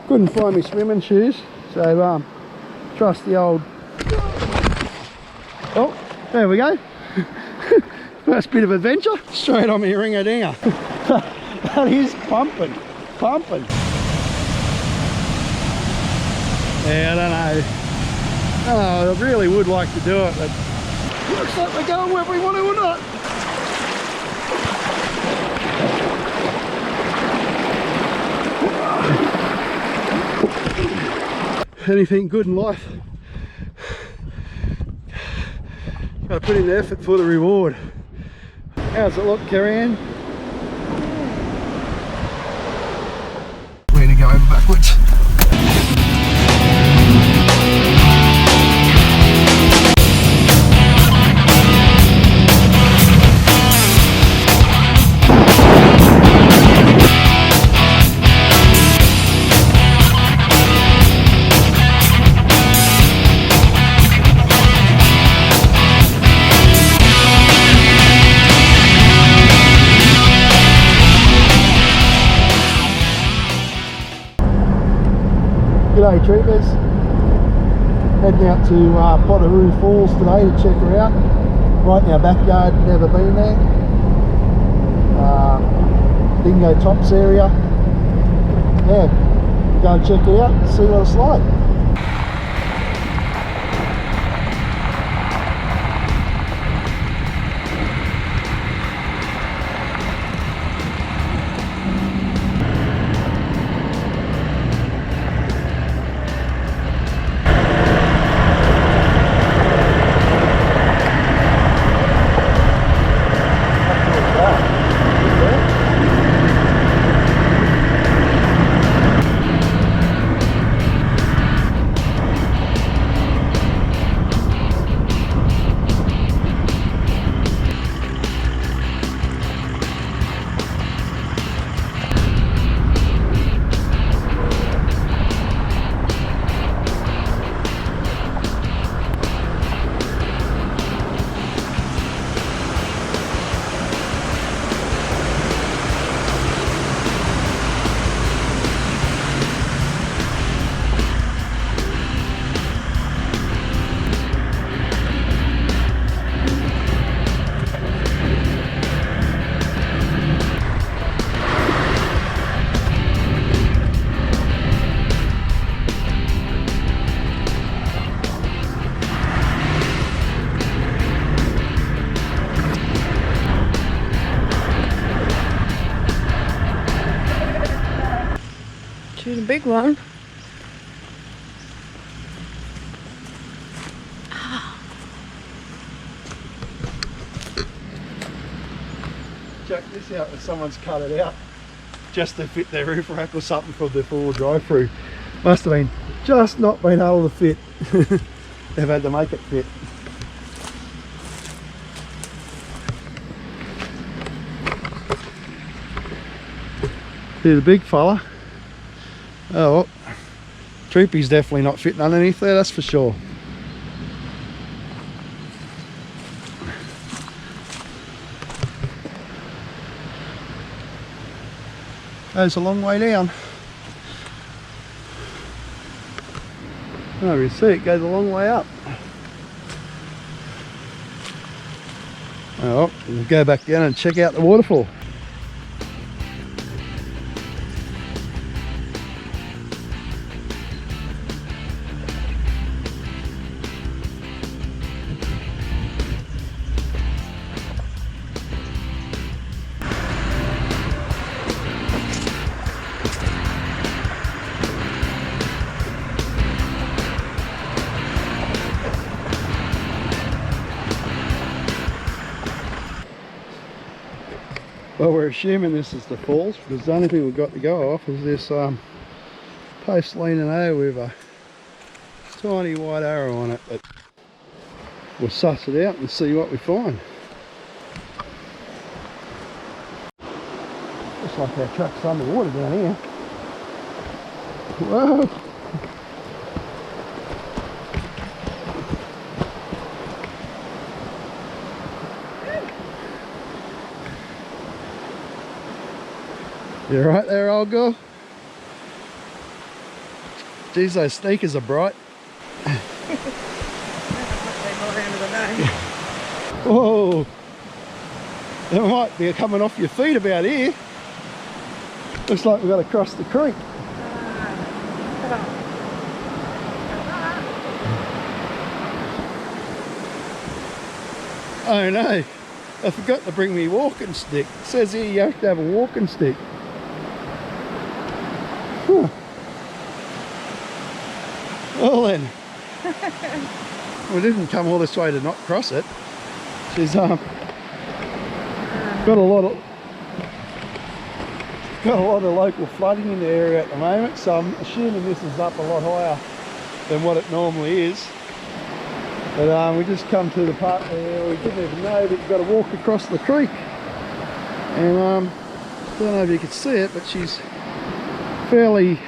Couldn't find my swimming shoes, so trust the old... Oh, there we go. First bit of adventure, straight on my ringer dinger. That is pumping. Yeah, I don't know. Oh, I really would like to do it, but looks like we're going where we want to or not. Anything good in life, got to put in the effort for the reward. How's it look, Carrie-Ann? We're going to go over backwards. G'day troopers, heading out to Potoroo Falls today to check her out. Right in our backyard, never been there. Dingo Tops area. Yeah, go and check it out and see what it's like. She's a big one. Check this out, if someone's cut it out just to fit their roof rack or something for the four-wheel drive through. Must have been just not been able to fit. They've had to make it fit. See the big fella? Oh, well, Troopy's definitely not fitting underneath there, that's for sure. Goes a long way down. Oh, you see it goes a long way up. Oh, we'll go back down and check out the waterfall. Well, we're assuming this is the falls because the only thing we've got to go off is this post leaning over with a tiny white arrow on it, but we'll suss it out and see what we find. Looks like our truck's underwater down here. Whoa! You right there, old girl? Geez, those sneakers are bright. Whoa! They might be coming off your feet about here. Looks like we've got to cross the creek. Oh no, I forgot to bring me walking stick. It says here you have to have a walking stick. Huh. Well then, we didn't come all this way to not cross it. She's got a lot of local flooding in the area at the moment, so I'm assuming this is up a lot higher than what it normally is. But we just come to the part where we didn't even know that you've got to walk across the creek. And I don't know if you can see it, but she's fairly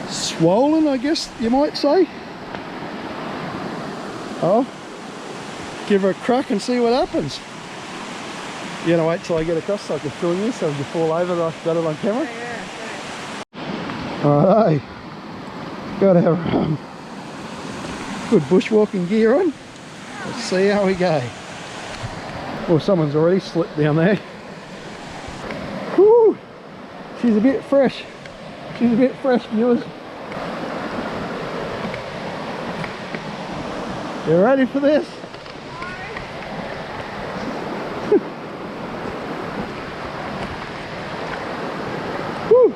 swollen, I guess you might say. Oh, give her a crack and see what happens. You gonna wait till I get across so I can film you, so if you fall over I've got it on camera? Yeah. Alright, got our good bushwalking gear on. Let's see how we go. Well, someone's already slipped down there. Whew, she's a bit fresh. She's a bit fresh, viewers. You ready for this? Woo!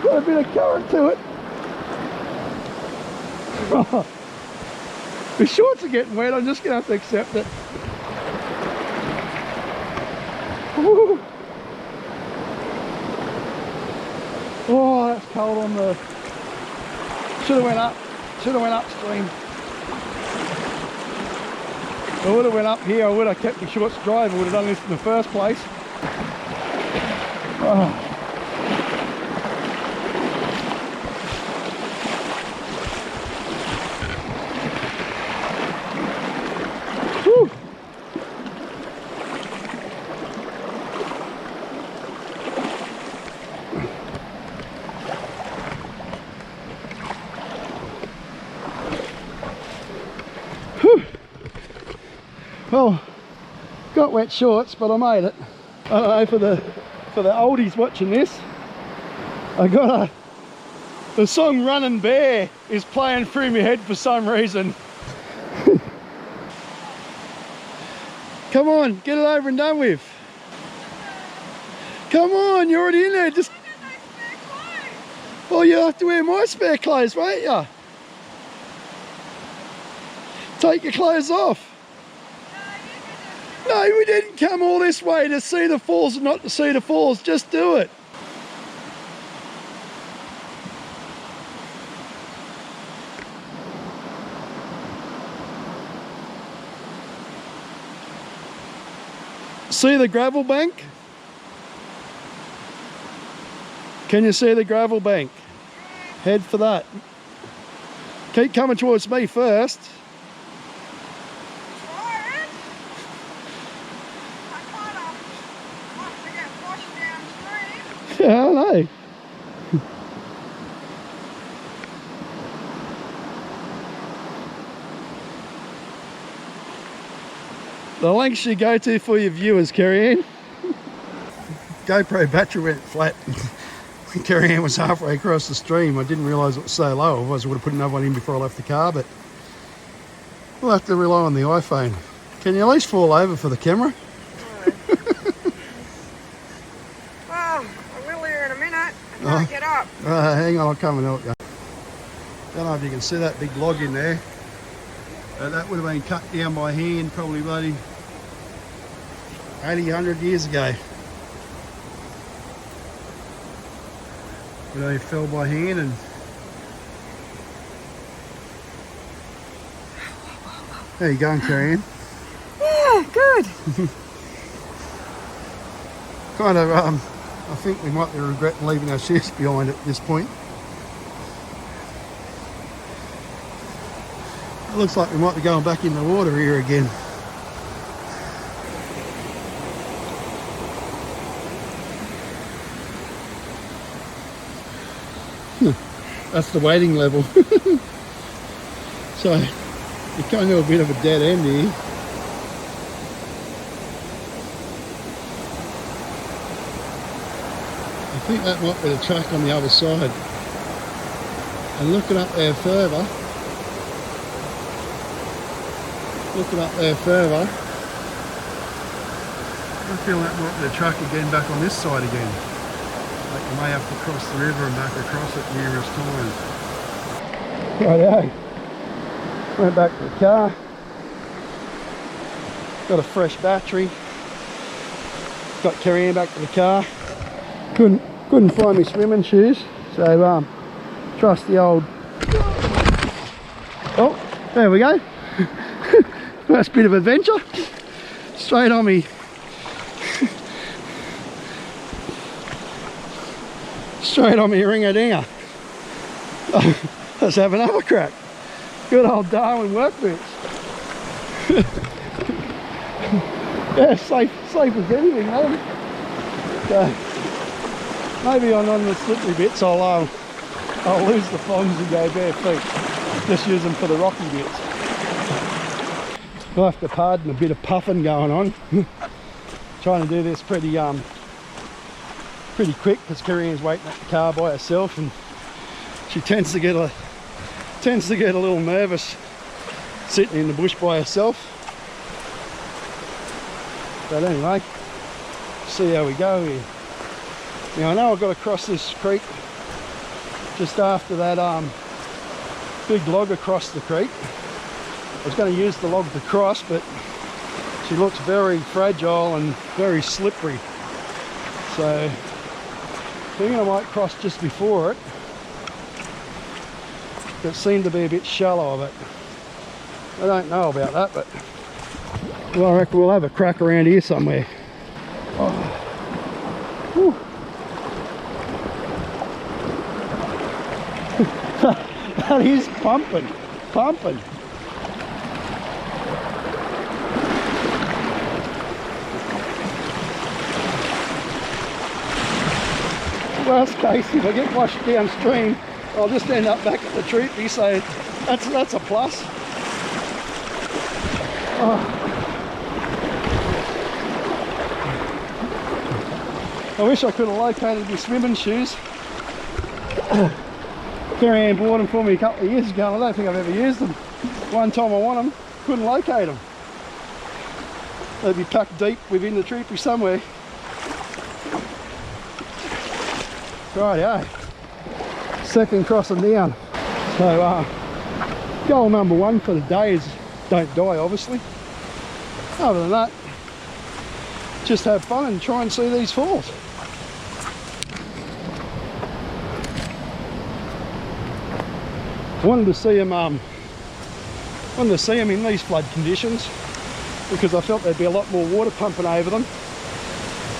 Got a bit of current to it. Oh, the shorts are getting wet, I'm just going to have to accept it. Woo. Oh, that's cold on the... Should have went upstream. If I would have went up here, I would have kept my shorts dry, I would have done this in the first place. Oh. Whew. Well, got wet shorts, but I made it. I don't know, for the oldies watching this, I got the song Running Bear is playing through my head for some reason. Come on, get it over and done with. Come on, you're already in there. Just. Well, you have to wear my spare clothes, won't you? Take your clothes off. No, we didn't come all this way to see the falls and not to see the falls. Just do it. See the gravel bank? Can you see the gravel bank? Head for that. Keep coming towards me first. Yeah, I know. The lengths you go to for your viewers, Carrie-Ann. GoPro battery went flat. Carrie-Ann was halfway across the stream. I didn't realise it was so low. Otherwise I would have put another one in before I left the car, but we'll have to rely on the iPhone. Can you at least fall over for the camera? Get up. Hang on, I'll come and help you. Don't know if you can see that big log in there. That would have been cut down by hand probably bloody 80, 100 years ago. But they fell by hand and... How you going, Carrie-Ann? Yeah, good. Kind of, I think we might be regretting leaving our shoes behind at this point. It looks like we might be going back in the water here again. That's the waiting level. So you come to a bit of a dead end here. I think that might be the track on the other side. And looking up there further, I feel that might be the track again back on this side again. Like you may have to cross the river and back across it numerous times. Righto. Went back to the car. Got a fresh battery. Got Kerry back to the car. Couldn't find my swimming shoes, so trust the old. Oh, there we go. First bit of adventure. Straight on me. Straight on me ringer-dinger. Let's have another crack. Good old Darwin work boots. Yeah, safe as anything, man. So, maybe on the slippery bits I'll lose the thongs and go bare feet. Just use them for the rocky bits. I'll have to pardon a bit of puffing going on. Trying to do this pretty quick because Kerry-Ann's waiting at the car by herself, and she tends to get a little nervous sitting in the bush by herself. But anyway, see how we go here. Now I know I've got to cross this creek just after that big log across the creek. I was going to use the log to cross, but she looks very fragile and very slippery. So I think I might cross just before it. It seemed to be a bit shallow of it. I don't know about that, but well, I reckon we'll have a crack around here somewhere. Oh. That is pumping. Worst case, if I get washed downstream, I'll just end up back at the treepie, so that's a plus. Oh. I wish I could have located my swimming shoes. Kerry-Ann bought them for me a couple of years ago, and I don't think I've ever used them. One time I want them, couldn't locate them. They'd be packed deep within the treepie somewhere. Rightio. Second crossing down. So goal number one for the day is don't die, obviously. Other than that, just have fun and try and see these falls. Wanted to see them in these flood conditions because I felt there'd be a lot more water pumping over them.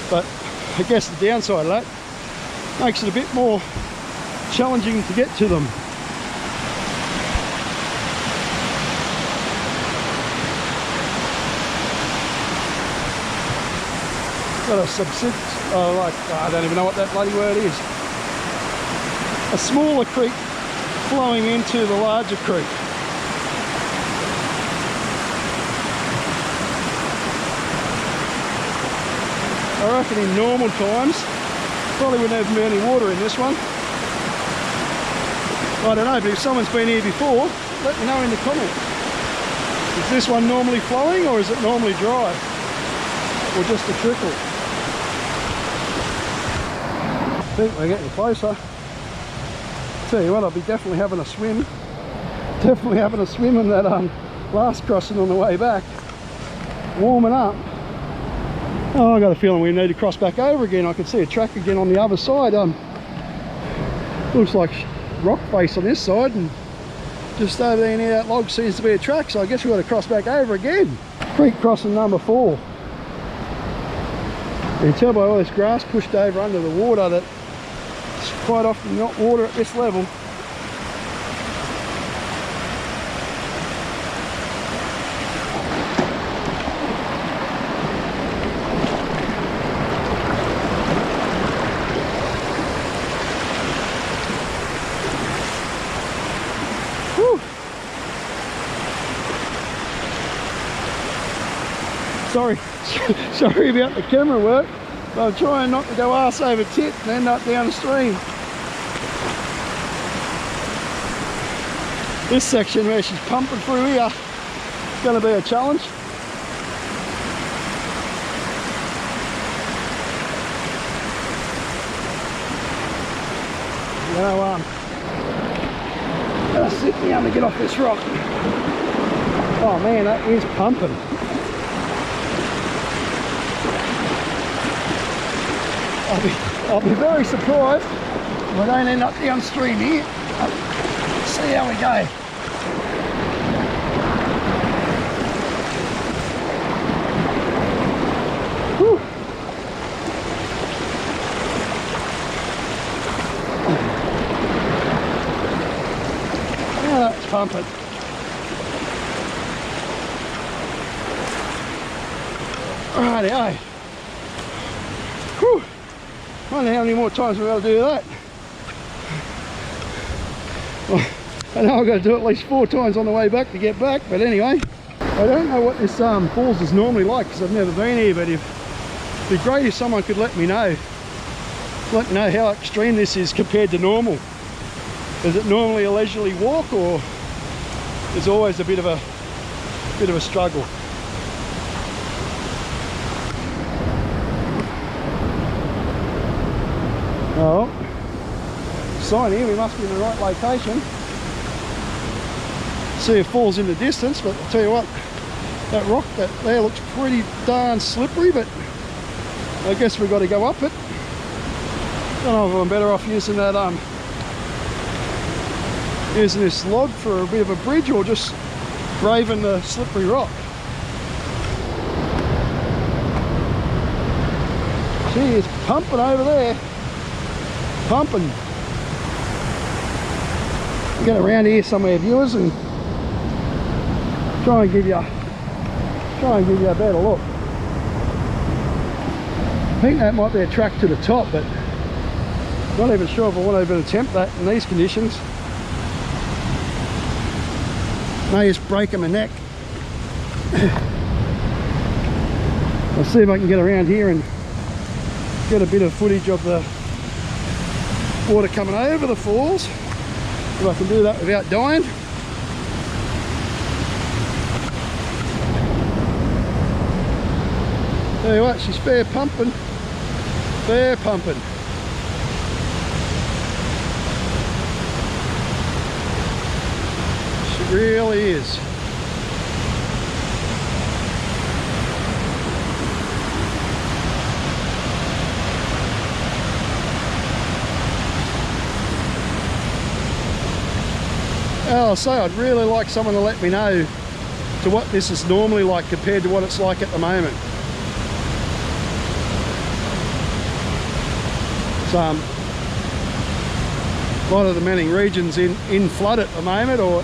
But I guess the downside of that makes it a bit more challenging to get to them. Got a I don't even know what that bloody word is. A smaller creek flowing into the larger creek. I reckon in normal times probably wouldn't have any water in this one. I don't know, but if someone's been here before, let me know in the comments. Is this one normally flowing or is it normally dry? Or just a trickle? I think we're getting closer. Tell you what, I'll be definitely having a swim. Definitely having a swim in that last crossing on the way back. Warming up. Oh, I got a feeling we need to cross back over again. I can see a track again on the other side. Looks like rock face on this side, and just over there near that log seems to be a track, so I guess we've got to cross back over again. Creek crossing number 4. You can tell by all this grass pushed over under the water that it's quite often not water at this level. Sorry, sorry about the camera work, but I'm trying not to go arse over tit and end up down the stream. This section where she's pumping through here is going to be a challenge. You know, I'm gonna sit down to get off this rock. Oh man, that is pumping. I'll be very surprised if I don't end up downstream here. See how we go. Whew. Yeah, that's pumping. Righty-o. Whew. I wonder how many more times we're able to do that. Well, I know I've got to do it at least 4 times on the way back to get back, but anyway. I don't know what this falls is normally like because I've never been here, but it'd be great if someone could let me know. Let me know how extreme this is compared to normal. Is it normally a leisurely walk, or there's always a bit of a struggle? Oh, sign here, we must be in the right location. See it falls in the distance, but I'll tell you what, that rock that there looks pretty darn slippery, but I guess we've got to go up it. Don't know if I'm better off using that using this log for a bit of a bridge, or just braving the slippery rock. She is pumping over there. Pumping. Get around here somewhere, viewers, and try and give you a better look. I think that might be a track to the top, but not even sure if I want to even attempt that in these conditions. May just break my neck. I'll see if I can get around here and get a bit of footage of the water coming over the falls, if I can do that without dying. Tell you what, she's fair pumping. Fair pumping. She really is. I'll say I'd really like someone to let me know to what this is normally like compared to what it's like at the moment. A lot of the Manning regions in flood at the moment, or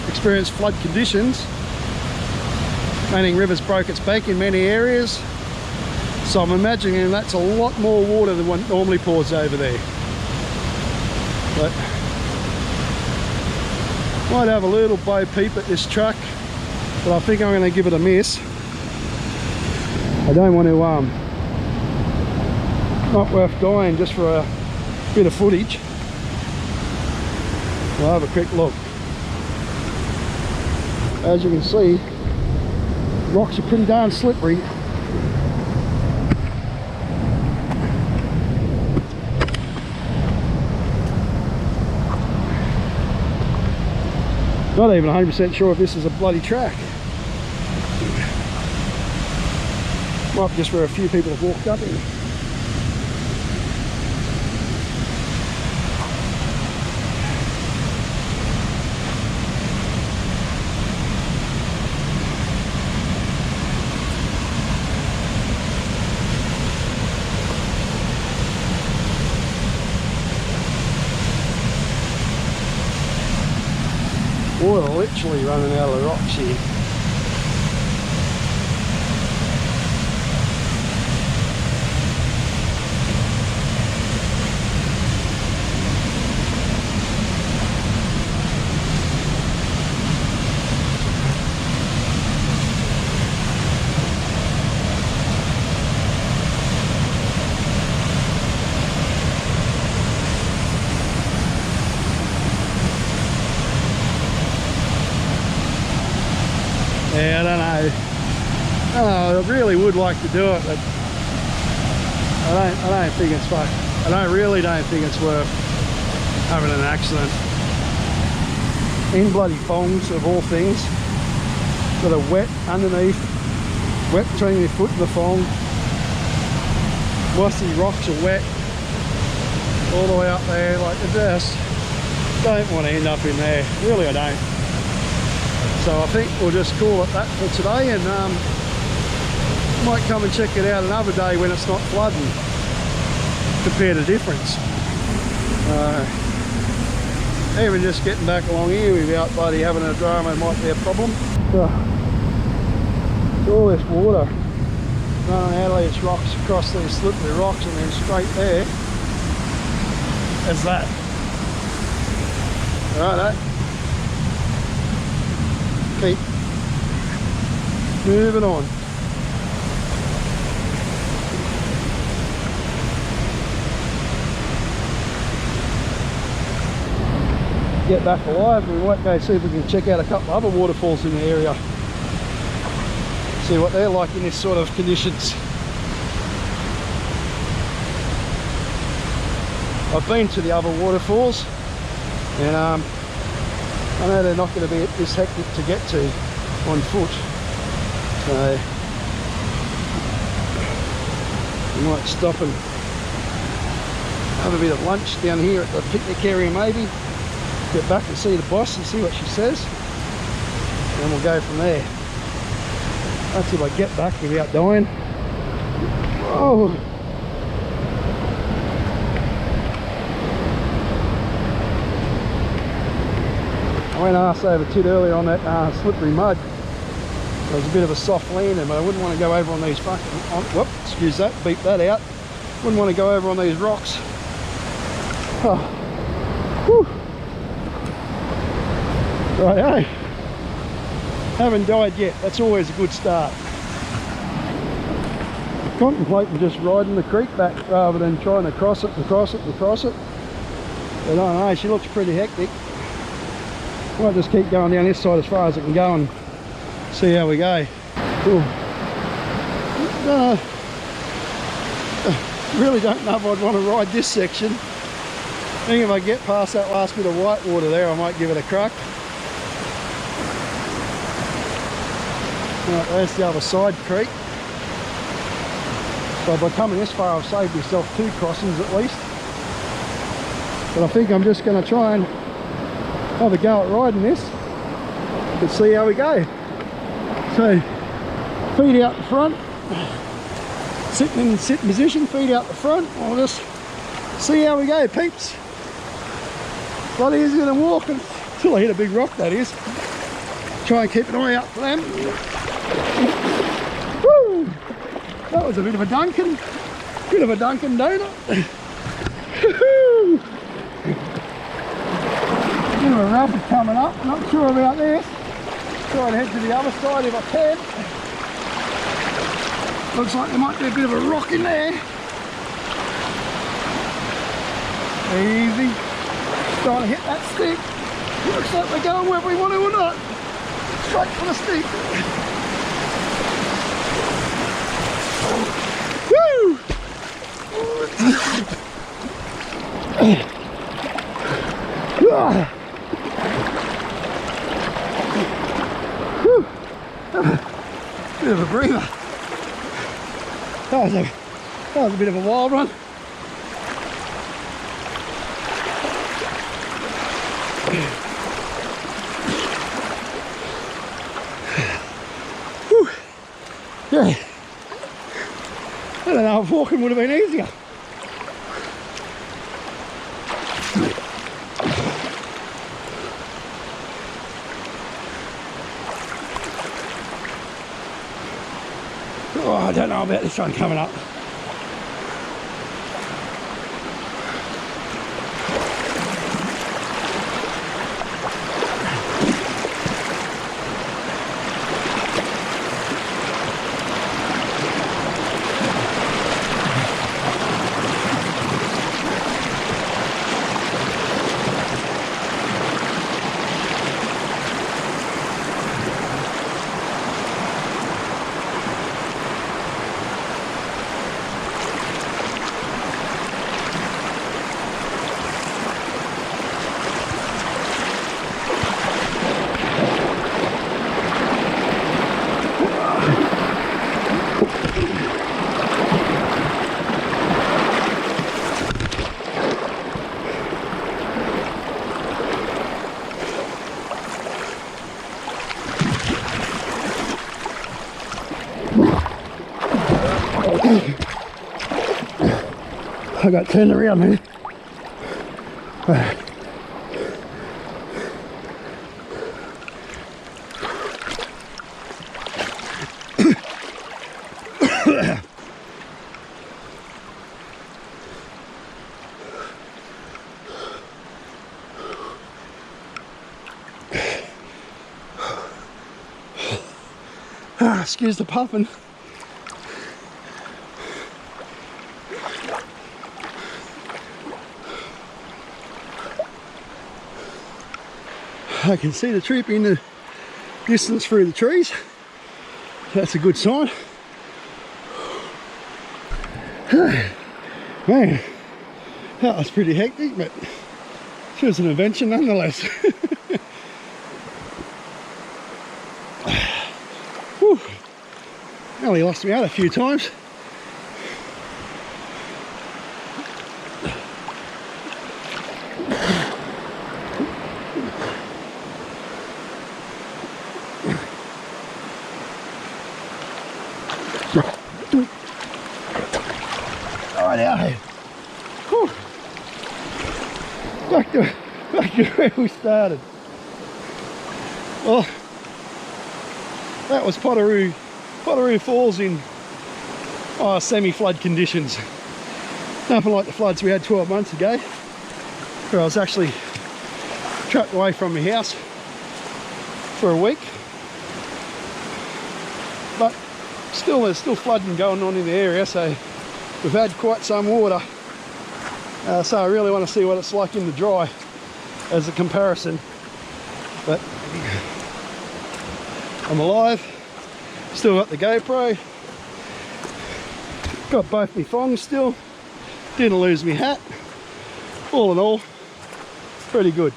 experience flood conditions. Manning River's broke its bank in many areas, so I'm imagining that's a lot more water than what normally pours over there. But might have a little bo peep at this truck, but I think I'm going to give it a miss. I don't want to not worth dying just for a bit of footage. We'll have a quick look. As you can see, rocks are pretty darn slippery. Not even 100% sure if this is a bloody track. Might be just where a few people have walked up in. Water literally running out of the rocks here. Oh, I really would like to do it, but I don't think it's fun. Really don't think it's worth having an accident. In bloody thongs of all things, that are wet underneath, wet between your foot and the thong. Mossy rocks are wet all the way up there, like this. Don't want to end up in there, really I don't. So I think we'll just call it that for today, and might come and check it out another day when it's not flooding. Compare the difference. Even just getting back along here without bloody having a drama might be a problem. All this water running out of these rocks across these slippery rocks and then straight there. As that. Righto. Keep moving on. Get back alive, we might go see if we can check out a couple of other waterfalls in the area. See what they're like in this sort of conditions. I've been to the other waterfalls and I know they're not going to be this hectic to get to on foot. So we might stop and have a bit of lunch down here at the picnic area maybe. Get back and see the boss and see what she says, and we'll go from there. That's if I get back without dying. Oh, I went arse over tit earlier on that slippery mud. There was a bit of a soft landing, but I wouldn't want to go over on these fucking, whoop, excuse that, beep that out. Wouldn't want to go over on these rocks. Oh. Whew. Right, hey, haven't died yet, that's always a good start. Contemplating just riding the creek back rather than trying to cross it and cross it and cross it. But I don't know, she looks pretty hectic. Might just keep going down this side as far as I can go and see how we go. Really don't know if I'd want to ride this section. I think if I get past that last bit of white water there, I might give it a crack. Right, there's the other side creek. So by coming this far, I've saved myself 2 crossings at least. But I think I'm just going to try and have a go at riding this and see how we go. So, feet out the front, sitting in sit position, feet out the front. I'll just see how we go, peeps. Bloody easy to walk until I hit a big rock, that is. Try and keep an eye out for them. Woo! That was a bit of a Duncan. Bit of a Duncan donut. Bit of a rapid coming up. Not sure about this. Try and head to the other side if I can. Looks like there might be a bit of a rock in there. Easy. Trying to hit that stick. Looks like we're going where we want to or not. Straight for the stick. Woo! Bit of a breather. That was a bit of a wild one. Whew. Yeah. I don't know if walking would have been easier. Oh, I don't know about this one coming up. I got turned around here. Excuse the puffing. I can see the troop in the distance through the trees. That's a good sign. Man, that was pretty hectic, but it was an adventure nonetheless. Whew. Nearly lost me out a few times. Right out here. Whew. Back to where we started. Well, that was Potoroo Falls in semi-flood conditions. Nothing like the floods we had 12 months ago, where I was actually trapped away from my house for a week. But still, there's still flooding going on in the area, so we've had quite some water. So I really want to see what it's like in the dry as a comparison. But I'm alive, still got the GoPro, got both my thongs still, didn't lose my hat. All in all, pretty good.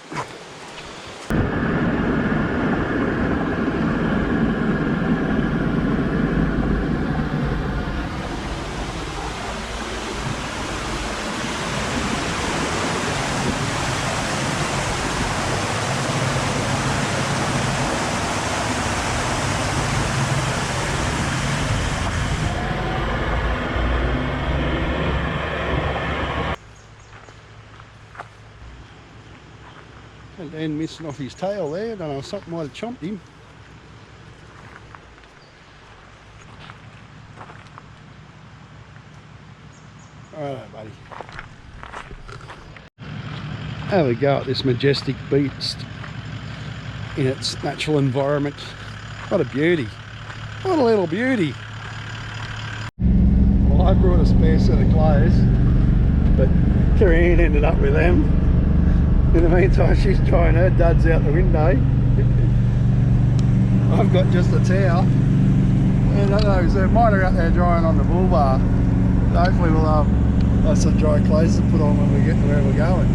And then missing off his tail there, I don't know, something might have chomped him. Alright, buddy. Have a go at this majestic beast in its natural environment. What a beauty. What a little beauty. Well, I brought a spare set of clothes, but Carrie Ann ended up with them. In the meantime, she's drying her duds out the window. I've got just a towel. And mine are out there drying on the bull bar. So hopefully we'll have some dry clothes to put on when we get to where we're going.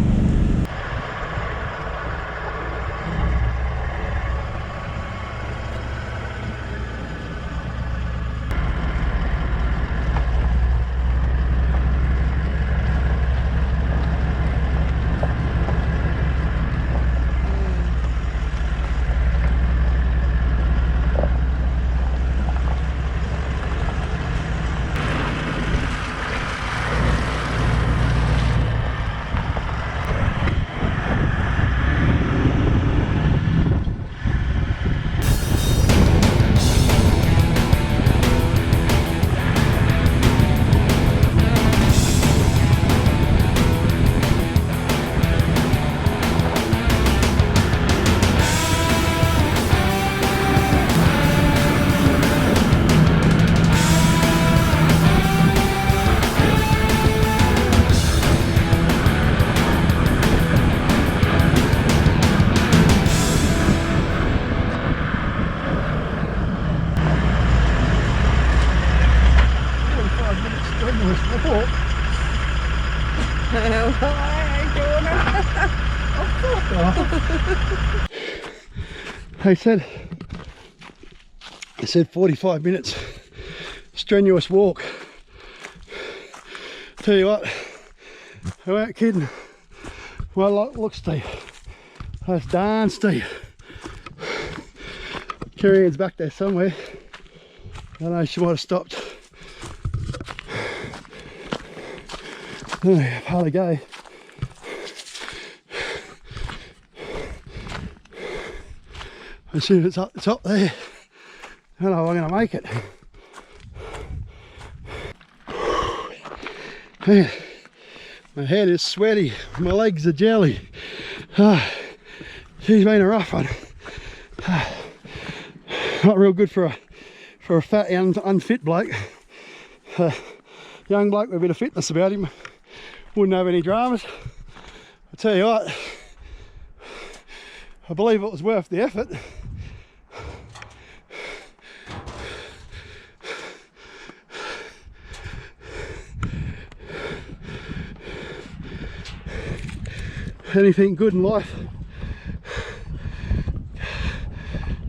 They said 45 minutes strenuous walk. Tell you what, I weren't kidding. Well, look steep. That's darn steep. Carrie Ann's back there somewhere. I don't know, she might have stopped. Part of go. Let's see if it's up the top there. I don't know if I'm going to make it. Man, my head is sweaty, my legs are jelly. She's been a rough one. Not real good for a fat, unfit bloke. Young bloke with a bit of fitness about him wouldn't have any dramas. I tell you what, I believe it was worth the effort. Anything good in life,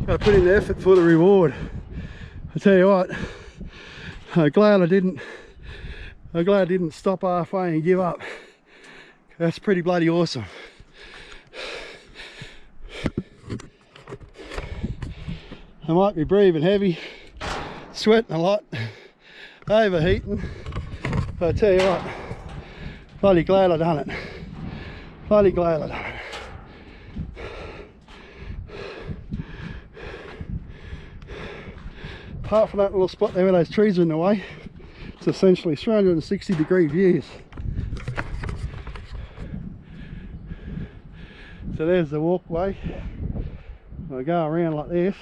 got to put in the effort for the reward. I tell you what, I'm glad I didn't stop halfway and give up. That's pretty bloody awesome. I might be breathing heavy, sweating a lot, overheating, but I tell you what, bloody glad I done it. Bloody glad I done it. Apart from that little spot there where those trees are in the way, it's essentially 360-degree views. So there's the walkway. I'll go around like this.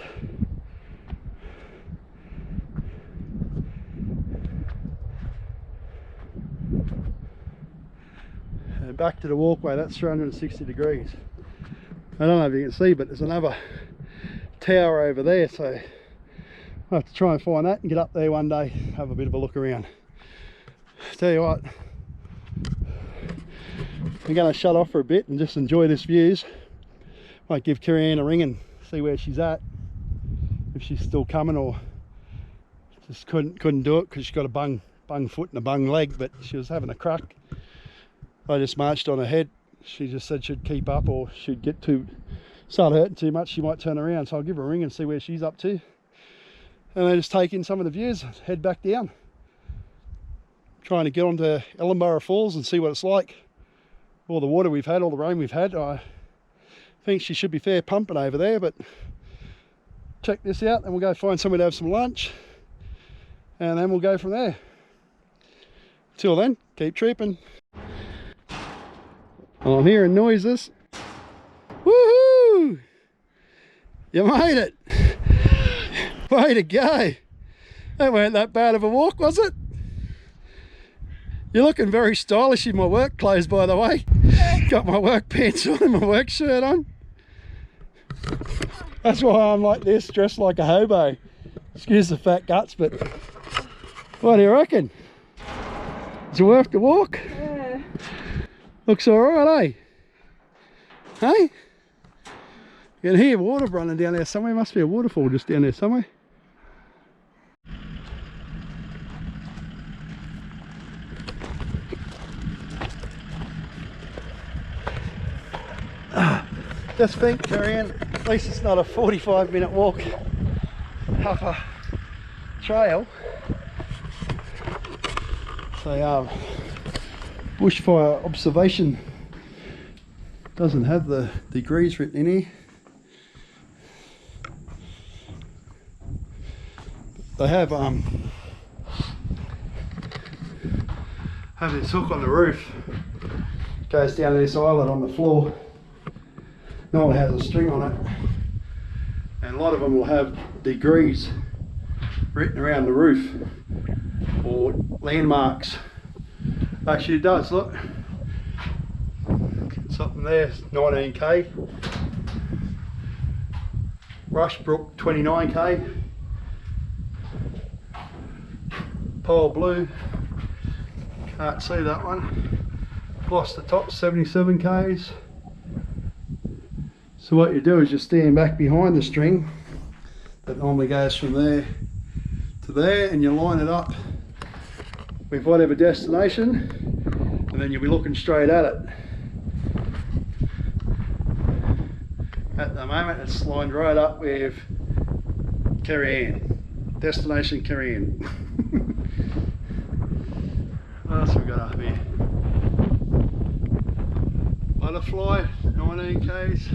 And back to the walkway, that's 360 degrees. I don't know if you can see, but there's another tower over there, so I'll have to try and find that and get up there one day, have a bit of a look around. Tell you what, I'm going to shut off for a bit and just enjoy this views. Might give Carrie Ann a ring and see where she's at, if she's still coming, or just couldn't do it because she's got a bung foot and a bung leg, but she was having a crack. I just marched on ahead. She just said she'd keep up, or she'd start hurting too much, she might turn around. So I'll give her a ring and see where she's up to, and then just take in some of the views, head back down. Trying to get onto Ellenborough Falls and see what it's like. All the water we've had, all the rain we've had, I think she should be fair pumping over there. But check this out, and we'll go find somewhere to have some lunch, and then we'll go from there. Till then, keep tripping. Well, I'm hearing noises. Woohoo! You made it! Way to go! That weren't that bad of a walk, was it? You're looking very stylish in my work clothes, by the way. Got my work pants on and my work shirt on. That's why I'm like this, dressed like a hobo. Excuse the fat guts, but what do you reckon? Is it worth the walk? Yeah. Looks alright, eh? Hey? You can hear water running down there somewhere. Must be a waterfall just down there somewhere. Just think, Carrie Ann, at least it's not a 45-minute walk up a trail. So bushfire observation doesn't have the degrees written in here. They have this hook on the roof, goes down to this eyelet on the floor. No one has a string on it, and a lot of them will have degrees written around the roof or landmarks. Actually, it does, look. Something there, 19k. Rushbrook, 29k. Pole Blue, can't see that one. Gloucester Tops, 77k's. So what you do is you stand back behind the string that normally goes from there to there, and you line it up with whatever destination, and then you'll be looking straight at it. At the moment it's lined right up with Carrie Ann, destination Carrie Ann. What else have we got up here? butterfly, 19 k's.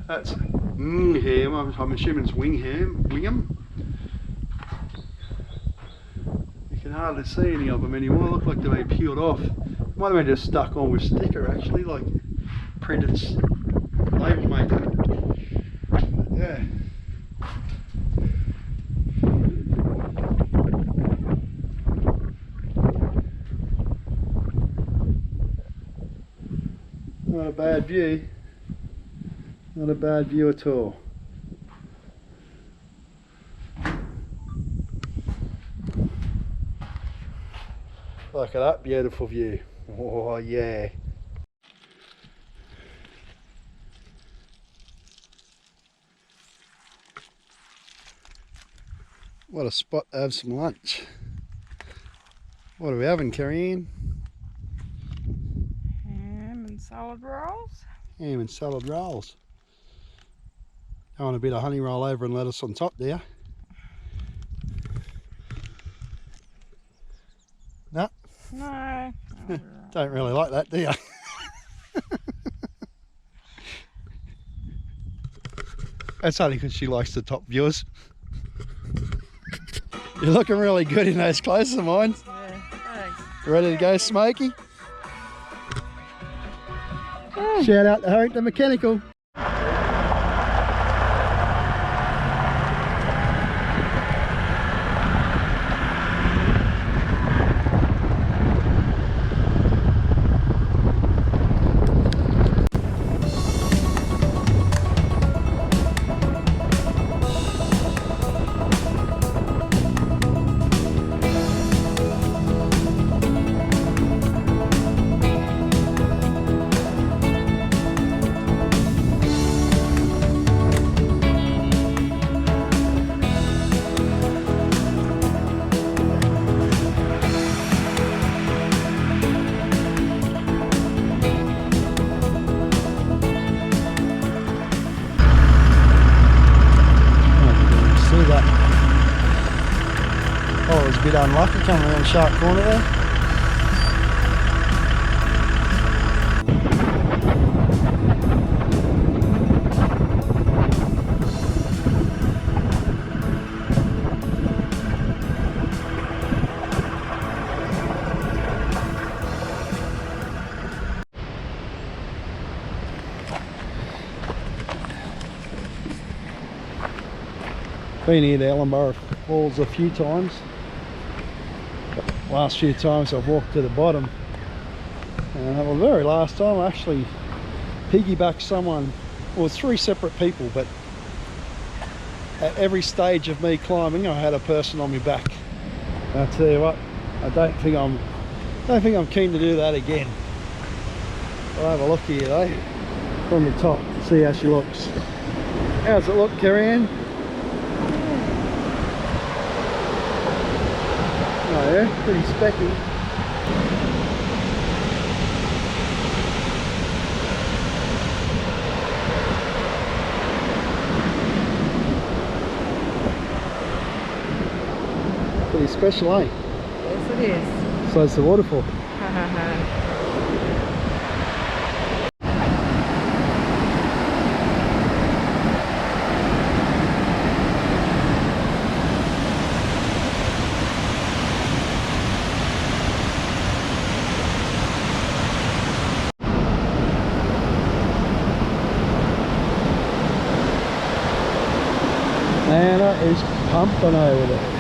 That's ham. I'm assuming it's Wingham. You can hardly see any of them anymore. Look like they've been peeled off. Might have been just stuck on with sticker actually, like printed label maker. Yeah. Not a bad view. Not a bad view at all. Look at that beautiful view. Oh yeah. What a spot to have some lunch. What are we having, Carrie-Anne? Ham and salad rolls. Ham and salad rolls. I want a bit of honey roll over and lettuce on top there. No? No. Don't really like that, do you? That's only because she likes the top viewers. You're looking really good in those clothes of mine. Yeah, thanks. Ready to go, Smokey? Shout out to Harrington Mechanical. Oh, it was a bit unlucky coming around the sharp corner there. Been here to Ellenborough Falls a few times. Last few times I've walked to the bottom. Well, the very last time I actually piggybacked someone, well, 3 separate people, but at every stage of me climbing I had a person on my back. And I tell you what, I don't think I'm keen to do that again. I'll have a look here though, from the top, to see how she looks. How's it look, Carrie-Anne? Oh yeah, pretty specky. Pretty special, eh? Yes, it is. So it's the waterfall. Man, that is pumping over there.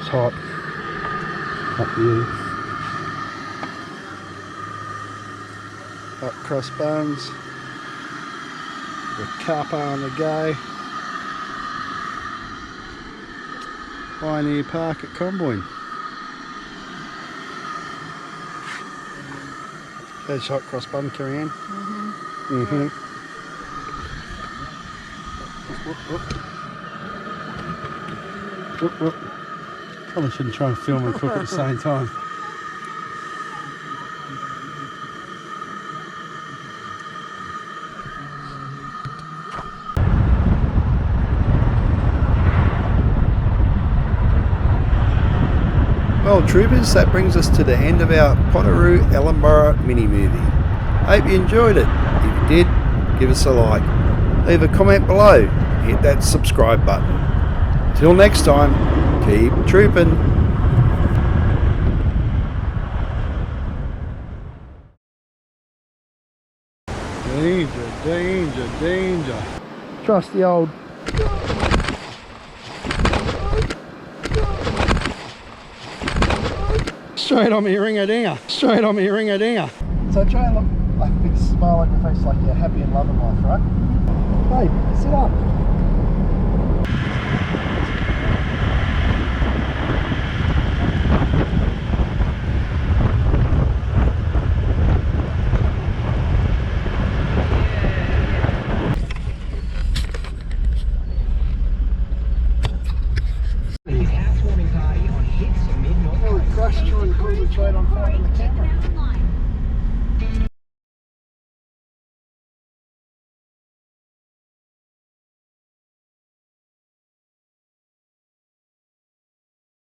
It's hot up here. Hot cross buns. The cuppa on the go. Pioneer Park at Comboyne. There's hot cross bun, Carrie Ann. Yeah. Whoop, whoop. Probably shouldn't try and film and cook at the same time. Well, troopers, that brings us to the end of our Potoroo Ellenborough mini movie. Hope you enjoyed it. If you did, give us a like. Leave a comment below. Hit that subscribe button. Till next time, keep trooping. Danger, danger, danger. Trust the old. Straight on me ring-a-dinger. Straight on me ring-a-dinger. So try and look like a big smile on your face like you're happy and loving life, right? Hey,